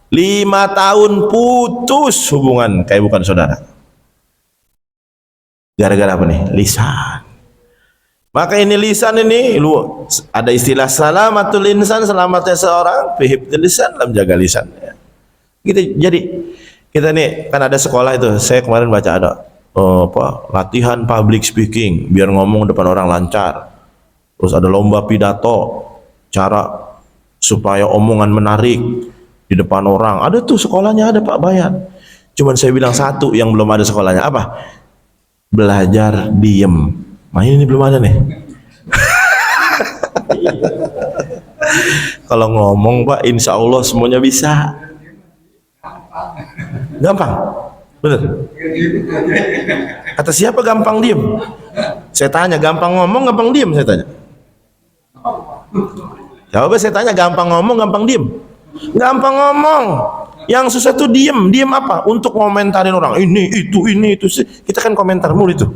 5 tahun putus hubungan, kayak bukan saudara. Gara-gara apa nih? Lisan. Maka ini lisan ini, lu ada istilah salamatul insan, selamatnya seorang fi lisan, dalam jaga lisannya. Jadi kita nih kan ada sekolah itu, saya kemarin baca ada latihan public speaking biar ngomong depan orang lancar. Terus ada lomba pidato, cara supaya omongan menarik di depan orang. Ada tuh sekolahnya, ada Pak, bayar. Cuman saya bilang satu yang belum ada sekolahnya, apa? Belajar diem. Nah ini belum ada nih. Kalau ngomong Pak, insya Allah semuanya bisa. Gampang, bener. Kata siapa gampang diem? Saya tanya, gampang ngomong, gampang diem, saya tanya. Jawabnya saya tanya, gampang ngomong, gampang diem. Gampang ngomong, yang susah tuh diem. Diem apa? Untuk komentarin orang, ini itu. Kita kan komentar mulu itu.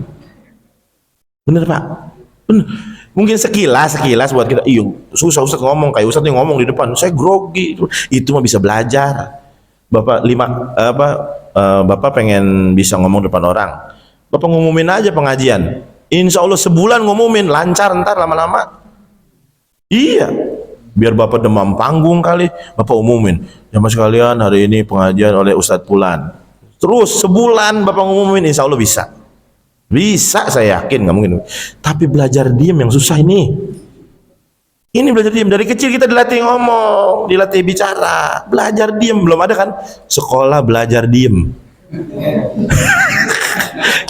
Bener Pak? Bener. Mungkin sekilas buat kita, iya susah Ustaz ngomong, kayak Ustaz yang ngomong di depan, saya grogi. Itu mah bisa belajar. Bapak Bapak pengen bisa ngomong depan orang, Bapak ngumumin aja pengajian, insya Allah sebulan ngumumin lancar, ntar lama-lama iya, biar Bapak demam panggung kali, Bapak umumin, jamaah sekalian hari ini pengajian oleh Ustadz Pulan, terus sebulan Bapak ngumumin, insya Allah bisa, saya yakin nggak mungkin. Tapi belajar diem yang susah ini belajar diem. Dari kecil kita dilatih ngomong, dilatih bicara, belajar diem. Belum ada kan sekolah belajar diem?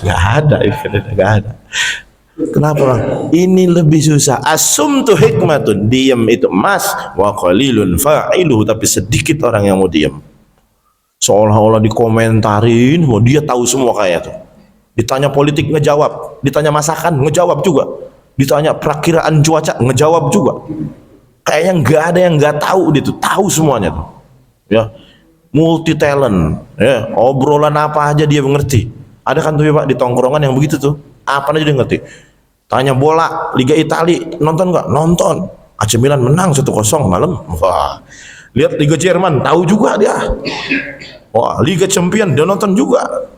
Nggak ada. Kenapa bang? Ini lebih susah. Asumtu hikmatun, diem itu emas, wa qalilun fa'iluhu, tapi sedikit orang yang mau diem. Seolah-olah dikomentarin, mau dia tahu semua kayak tuh. Ditanya politik ngejawab, ditanya masakan ngejawab juga. Ditanya perakiraan cuaca ngejawab juga. Kayaknya nggak ada yang nggak tahu, dia tuh tahu semuanya tuh. Ya, multi talent. Ya, obrolan apa aja dia mengerti. Ada kan tuh ya Pak di tongkrongan yang begitu tuh. Apa aja dia ngerti. Tanya bola Liga Italia nonton nggak? Nonton. AC Milan menang 1-0 malam. Wah. Lihat Liga Jerman tahu juga dia. Wah, Liga Champion dia nonton juga.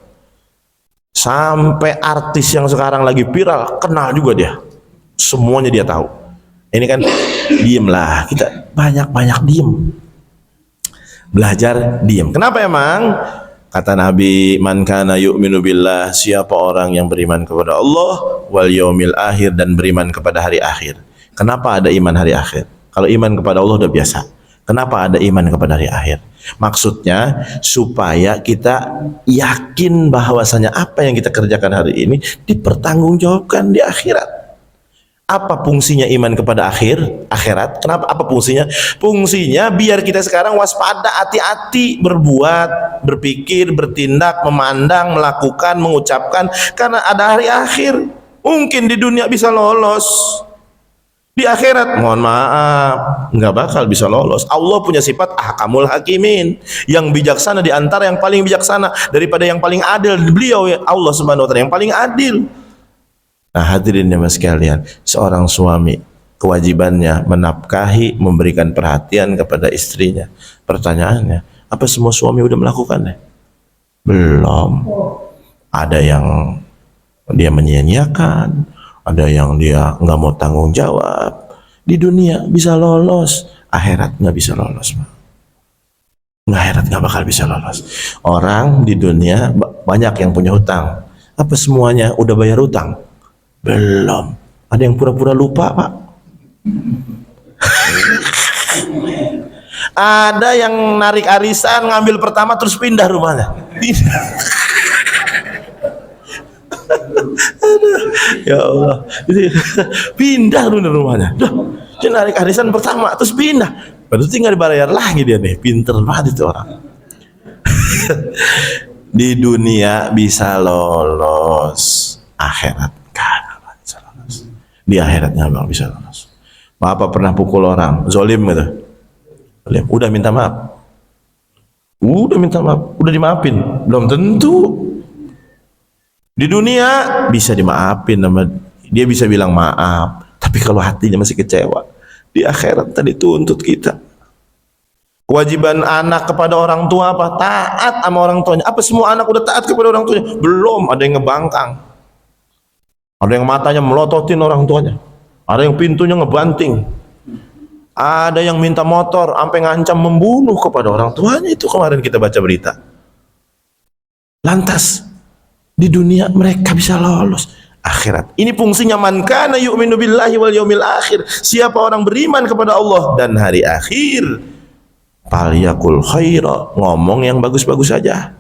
Sampai artis yang sekarang lagi viral kenal juga dia. Semuanya dia tahu. Ini kan diem lah, kita banyak diem, belajar diem. Kenapa emang? Kata Nabi, man kana yu'minu billah, siapa orang yang beriman kepada Allah wal yaumil akhir, dan beriman kepada hari akhir. Kenapa ada iman hari akhir? Kalau iman kepada Allah udah biasa. Kenapa ada iman kepada hari akhir? Maksudnya supaya kita yakin bahwasanya apa yang kita kerjakan hari ini dipertanggungjawabkan di akhirat. Apa fungsinya iman kepada akhirat? Kenapa? Apa fungsinya? Fungsinya biar kita sekarang waspada, hati-hati berbuat, berpikir, bertindak, memandang, melakukan, mengucapkan, karena ada hari akhir. Mungkin di dunia bisa lolos, di akhirat mohon maaf nggak bakal bisa lolos. Allah punya sifat ahkamul hakimin, yang bijaksana di antara yang paling bijaksana, daripada yang paling adil. Beliau ya Allah Subhanahu wa taala yang paling adil. Nah hadirin jemaah sekalian, seorang suami kewajibannya menafkahi, memberikan perhatian kepada istrinya. Pertanyaannya, apa semua suami udah melakukannya? Belum. Ada yang dia menyia-nyiakan, ada yang dia nggak mau tanggung jawab. Di dunia bisa lolos, akhirat nggak bisa lolos. Akhirat nggak bakal bisa lolos. Orang di dunia banyak yang punya hutang. Apa semuanya udah bayar hutang? Belum. Ada yang pura-pura lupa Pak. Ada yang narik arisan, ngambil pertama terus pindah rumahnya. Ya Allah, pindah rumahnya. Dia narik arisan pertama terus pindah. Baru tinggal dibayar lagi dia nih. Pinter banget itu orang. Di dunia bisa lolos, akhirat kan bisa lolos. Di akhiratnya bang bisa lolos. Bapak pernah pukul orang, zolim gitu. Udah minta maaf. Udah dimaafin. Belum tentu. Di dunia bisa dimaafin, dia bisa bilang maaf, tapi kalau hatinya masih kecewa, di akhirat tadi tuntut kita. Kewajiban anak kepada orang tua apa? Taat sama orang tuanya. Apa semua anak udah taat kepada orang tuanya? Belum. Ada yang ngebangkang, ada yang matanya melototin orang tuanya, ada yang pintunya ngebanting, ada yang minta motor sampai ngancam membunuh kepada orang tuanya. Itu kemarin kita baca berita. Lantas di dunia mereka bisa lolos, akhirat ini fungsinya man kana yu'minu billahi wal yaumil akhir, siapa orang beriman kepada Allah dan hari akhir, falyakul khaira, ngomong yang bagus-bagus saja.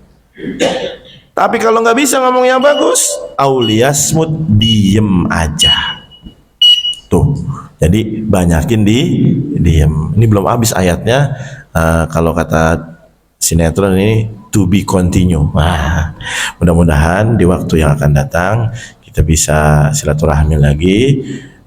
Tapi kalau nggak bisa ngomong yang bagus, auliyasmut, diem aja. Tuh, jadi banyakin diem. Ini belum habis ayatnya. Kalau kata sinetron ini to be continue. Nah, mudah-mudahan di waktu yang akan datang kita bisa silaturahmi lagi.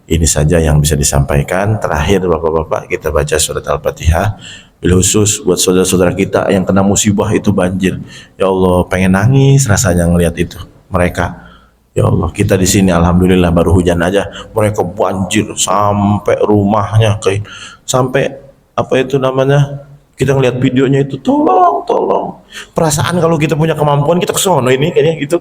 Ini saja yang bisa disampaikan. Terakhir Bapak-bapak, kita baca surat Al-Fatihah. Bil khusus buat saudara-saudara kita yang kena musibah itu banjir. Ya Allah, pengen nangis rasanya ngelihat itu mereka. Ya Allah, kita di sini alhamdulillah baru hujan aja, mereka banjir sampai rumahnya sampai apa itu namanya? Kita ngelihat videonya itu, tolong. Perasaan kalau kita punya kemampuan kita kesono ini kayaknya gitu.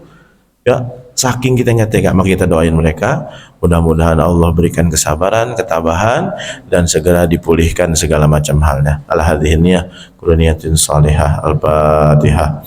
Ya, saking kita tega, maka kita doain mereka. Mudah-mudahan Allah berikan kesabaran, ketabahan, dan segera dipulihkan segala macam halnya. Al-hadhiniyah, kuluniyatin salihah, al-fatihah.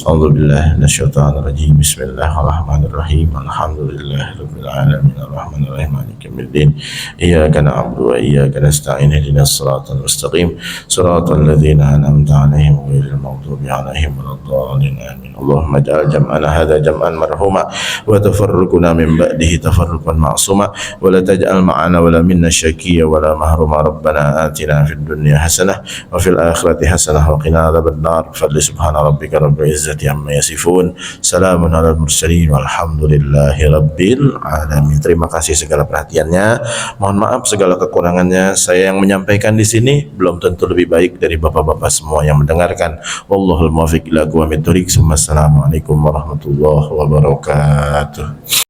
A'udzubillahi minasyaitonirrajim. Bismillahirrahmanirrahim. Alhamdulillahirabbil alamin. Arrahmanirrahim. Maliki yaumiddin. Iyyaka na'budu wa iyyaka nasta'in. Ihdinas siratal mustaqim. Siratal ladzina an'amta 'alaihim ghairil maghdubi 'alaihim waladdallin. Amin. Allahumma ij'al jam'ana hadza jam'an marhuma wa tafarruquna min ba'dihi tafarruqan ma'suma wa la taj'al ma'ana wa la minna syaqiyya wa la mahruma. Rabbana atina fid dunya hasanah wa fil akhirati hasanah wa qina adzabannar. Fadli subhana rabbika rabbil izzati amma yasifun. Salamun alal mursalin walhamdulillahi rabbil alamin. Terima kasih segala perhatiannya. Mohon maaf segala kekurangannya. Saya yang menyampaikan di sini belum tentu lebih baik dari bapak-bapak semua yang mendengarkan. Wallahul muwaffiq ila aqwamit thoriq. Assalamualaikum warahmatullahi wabarakatuh.